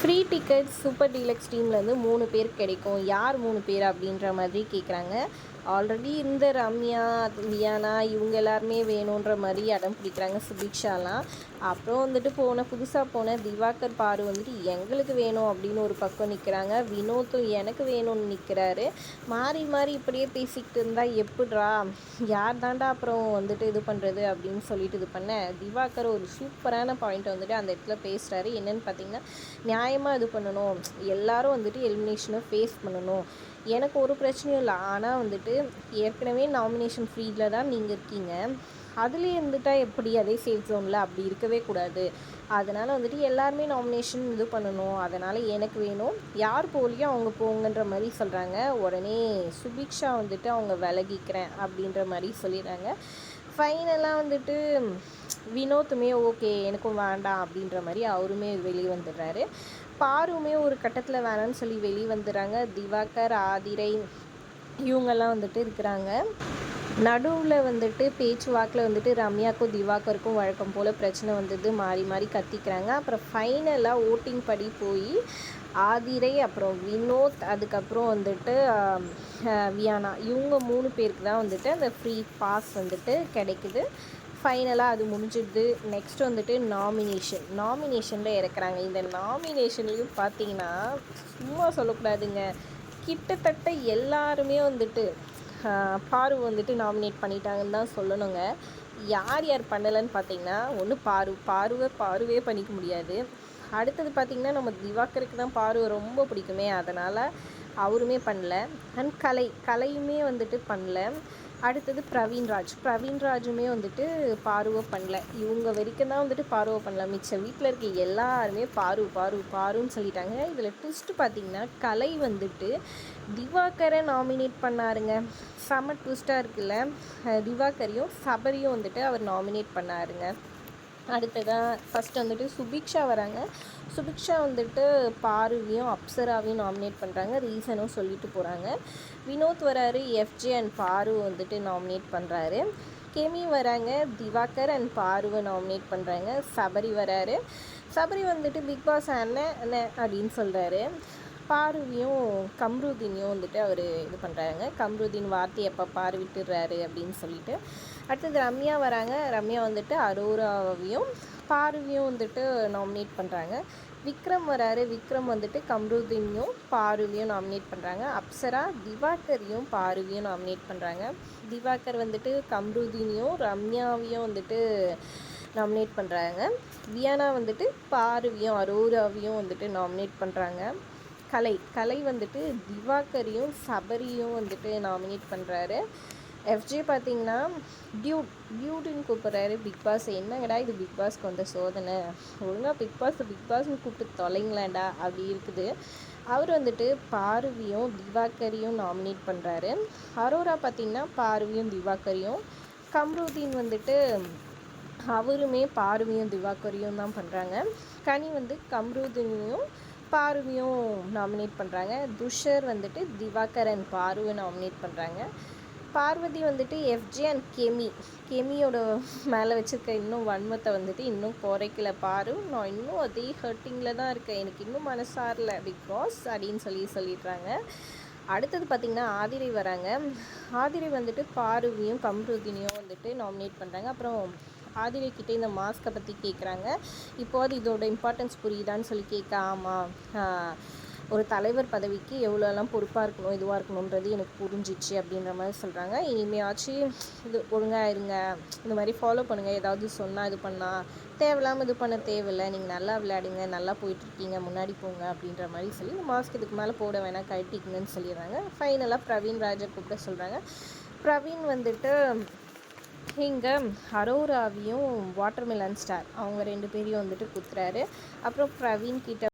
Free tickets super deluxe டீம்லேருந்து 3 பேர் கிடைக்கும். யார் 3 பேர் அப்படின்ற மாதிரி கேட்குறாங்க. ஆல்ரெடி இந்த ரம்யா, வியானா இவங்க எல்லாருமே வேணுன்ற மாதிரி அடம் பிடிக்கிறாங்க சுபிக்ஷாலாம். அப்புறம் வந்துட்டு புதுசாக போன திவாகர் பாரு வந்துட்டு எங்களுக்கு வேணும் அப்படின்னு ஒரு பக்கம் நிற்கிறாங்க. வினோத்தும் எனக்கு வேணும்னு நிற்கிறாரு. மாறி மாறி இப்படியே பேசிக்கிட்டு இருந்தால் எப்படிரா, யார் தாண்டா அப்புறம் வந்துட்டு இது பண்ணுறது அப்படின்னு சொல்லிட்டு இது பண்ண திவாகர் ஒரு சூப்பரான பாயிண்ட் வந்துட்டு அந்த இடத்துல பேசுகிறாரு. என்னென்னு பார்த்தீங்கன்னா, நியாயமாக இது பண்ணணும், எல்லோரும் வந்துட்டு எலிமினேஷனை ஃபேஸ் பண்ணணும். எனக்கு ஒரு பிரச்சனையும் இல்லை. ஆனால் வந்துட்டு ஏற்கனவே நாமினேஷன் ஃப்ரீயில் தான் நீங்கள் இருக்கீங்க. அதுலேயே இருந்துட்டால் எப்படி அதே சேஃப் ஜோனில் அப்படி இருக்கவே கூடாது. அதனால் வந்துட்டு எல்லாருமே நாமினேஷன் இது பண்ணணும். அதனால் எனக்கு வேணும், யார் போலியோ அவங்க போங்கன்ற மாதிரி சொல்கிறாங்க. உடனே சுபிக்ஷா வந்துட்டு அவங்க விலகிக்கிறேன் அப்படின்ற மாதிரி சொல்லிடுறாங்க. ஃபைனலாக வந்துட்டு வினோத்துமே ஓகே எனக்கும் வேண்டாம் அப்படின்ற மாதிரி அவருமே வெளியே வந்துடுறாரு. பாருமே ஒரு கட்டத்தில் வேணான்னு சொல்லி வெளியே வந்துடுறாங்க. திவாகர், ஆதிரை இவங்கெல்லாம் வந்துட்டு இருக்கிறாங்க. நடுவில் வந்துட்டு பேச்சுவாக்கில் வந்துட்டு ரம்யாவுக்கும் திவாகருக்கும் வழக்கம் போல் பிரச்சனை வந்தது. மாறி மாறி கத்திக்கிறாங்க. அப்புறம் ஃபைனலாக ஓட்டிங் படி போய் ஆதிரை, அப்புறம் வினோத், அதுக்கப்புறம் வந்துட்டு வியானா இவங்க 3 பேருக்கு தான் வந்துட்டு அந்த ஃப்ரீ பாஸ் வந்துட்டு கிடைக்குது. ஃபைனலாக அது முடிஞ்சிடுது. நெக்ஸ்ட் வந்துட்டு நாமினேஷனில் இறக்குறாங்க. இந்த நாமினேஷன்லேயும் பார்த்தீங்கன்னா சும்மா சொல்லக்கூடாதுங்க, கிட்டத்தட்ட எல்லாருமே வந்துட்டு பாரு வந்துட்டு நாமினேட் பண்ணிட்டாங்கன்னு தான் சொல்லணுங்க. யார் யார் பண்ணலைன்னு பார்த்தீங்கன்னா, ஒன்று பாருவே பண்ணிக்க முடியாது. அடுத்தது பார்த்திங்கன்னா, நம்ம திவாகருக்கு தான் பாருவை ரொம்ப பிடிக்குமே, அதனால் அவருமே பண்ணல. அண்ட் கலையுமே வந்துட்டு பண்ணல. அடுத்தது பிரவீன்ராஜுமே வந்துட்டு பாருவை பண்ணல. இவங்க வரைக்கும் தான் வந்துட்டு பாருவை பண்ணல. மிச்சம் வீட்டில் இருக்க எல்லாருமே பாருன்னு சொல்லிட்டாங்க. இதில் ட்விஸ்ட்டு பார்த்திங்கன்னா, கலை வந்துட்டு திவாகரை நாமினேட் பண்ணாருங்க. செம ட்விஸ்ட்டாக இருக்குல்ல. திவாகரையும் சபரியும் வந்துட்டு அவர் நாமினேட் பண்ணாருங்க. அடுத்ததாக ஃபஸ்ட்டு வந்துட்டு சுபிக்ஷா வராங்க. சுபிக்ஷா வந்துட்டு பாருவையும் அப்சராவையும் நாமினேட் பண்ணுறாங்க. ரீசனும் சொல்லிட்டு போகிறாங்க. வினோத் வராரு, எஃப்ஜே அண்ட் பாரு வந்துட்டு நாமினேட் பண்ணுறாரு. கெமி வராங்க, திவாகர் அண்ட் பாருவை நாமினேட் பண்ணுறாங்க. சபரி வராரு. சபரி வந்துட்டு பிக் பாஸ் அண்ணன் அப்படின்னு சொல்கிறாரு. பாருவையும் கம்ருதீனையும் வந்துட்டு அவர் இது பண்ணுறாங்க. கம்ருதீன் வார்த்தை எப்போ பாரு விட்டுடுறாரு அப்படின்னு சொல்லிட்டு. அடுத்தது ரம்யா வராங்க. ரம்யா வந்துட்டு அரோராவையும் பாருவையும் வந்துட்டு நாமினேட் பண்ணுறாங்க. விக்ரம் வராரு. விக்ரம் வந்துட்டு கம்ருதீனையும் பாருவையும் நாமினேட் பண்ணுறாங்க. அப்சரா திவாகரையும் பாருவையும் நாமினேட் பண்ணுறாங்க. திவாகர் வந்துட்டு கம்ருதீனையும் ரம்யாவையும் வந்துட்டு நாமினேட் பண்ணுறாங்க. வியானா வந்துட்டு பாருவையும் அரோராவையும் வந்துட்டு நாமினேட் பண்ணுறாங்க. கலை வந்துட்டு திவாகரையும் சபரியும் வந்துட்டு நாமினேட் பண்ணுறாரு. எஃப்ஜே பார்த்திங்கன்னா டியூடுன்னு கூப்பிட்றாரு. பிக் பாஸ் என்னங்கடா இது, பிக் பாஸ்க்கு வந்த சோதனை, ஒழுங்காக பிக் பாஸ்ன்னு கூப்பிட்டு தொலைங்களாண்டா அப்படி இருக்குது. அவர் வந்துட்டு பாருவையும் திவாகரையும் நாமினேட் பண்ணுறாரு. அரோரா பார்த்திங்கன்னா பாருவையும் திவாகரையும். கம்ருதீன் வந்துட்டு அவருமே பாருவையும் திவாகரையும் தான் பண்ணுறாங்க. கனி வந்து கம்ருதீனையும் பாருவையும் நாமினேட் பண்ணுறாங்க. துஷர் வந்துட்டு திவாகர் அண்ட் பாருவை நாமினேட் பண்ணுறாங்க. பார்வதி வந்துட்டு எஃப்ஜே அண்ட் கெமியோட மேலே வச்சுருக்க இன்னும் வன்மத்தை வந்துட்டு இன்னும் குறைக்கல பாரு, நான் இன்னும் அதே ஹர்ட்டிங்கில் தான் இருக்கேன், எனக்கு இன்னும் மனசாரல பிகாஸ் அப்படின்னு சொல்லிடுறாங்க. அடுத்தது பார்த்திங்கன்னா ஆதிரை வராங்க. ஆதிரை வந்துட்டு பாருவையும் கம்ருதீனையும் வந்துட்டு நாமினேட் பண்ணுறாங்க. அப்புறம் ஆதிரை கிட்டே இந்த மாஸ்க்கை பற்றி கேட்குறாங்க. இப்போது இதோட இம்பார்ட்டன்ஸ் புரியுதான்னு சொல்லி கேட்க, ஆமாம், ஒரு தலைவர் பதவிக்கு எவ்வளோலாம் பொறுப்பாக இருக்கணும், இதுவாக இருக்கணுன்றது எனக்கு புரிஞ்சிச்சு அப்படின்ற மாதிரி சொல்கிறாங்க. இனிமேயாச்சு இது ஒழுங்காக இருங்க, இந்த மாதிரி ஃபாலோ பண்ணுங்கள், ஏதாவது சொன்னால் இது பண்ணால் தேவையில்லாமல் இது பண்ண தேவையில்லை, நீங்கள் நல்லா விளையாடுங்க, நல்லா போயிட்டுருக்கீங்க, முன்னாடி போங்க அப்படின்ற மாதிரி சொல்லி மாஸ்க் இதுக்கு மேலே போட வேணாம், கழட்டிக்குங்கன்னு சொல்லிடுறாங்க. ஃபைனலாக பிரவீன்ராஜை கூப்பிட சொல்கிறாங்க. பிரவீன் வந்துட்டு இங்கே அரோராவையும் வாட்டர்மெலன் ஸ்டார் அவங்க 2 பேரையும் வந்துட்டு குத்துறாரு. அப்புறம் பிரவீன் கிட்ட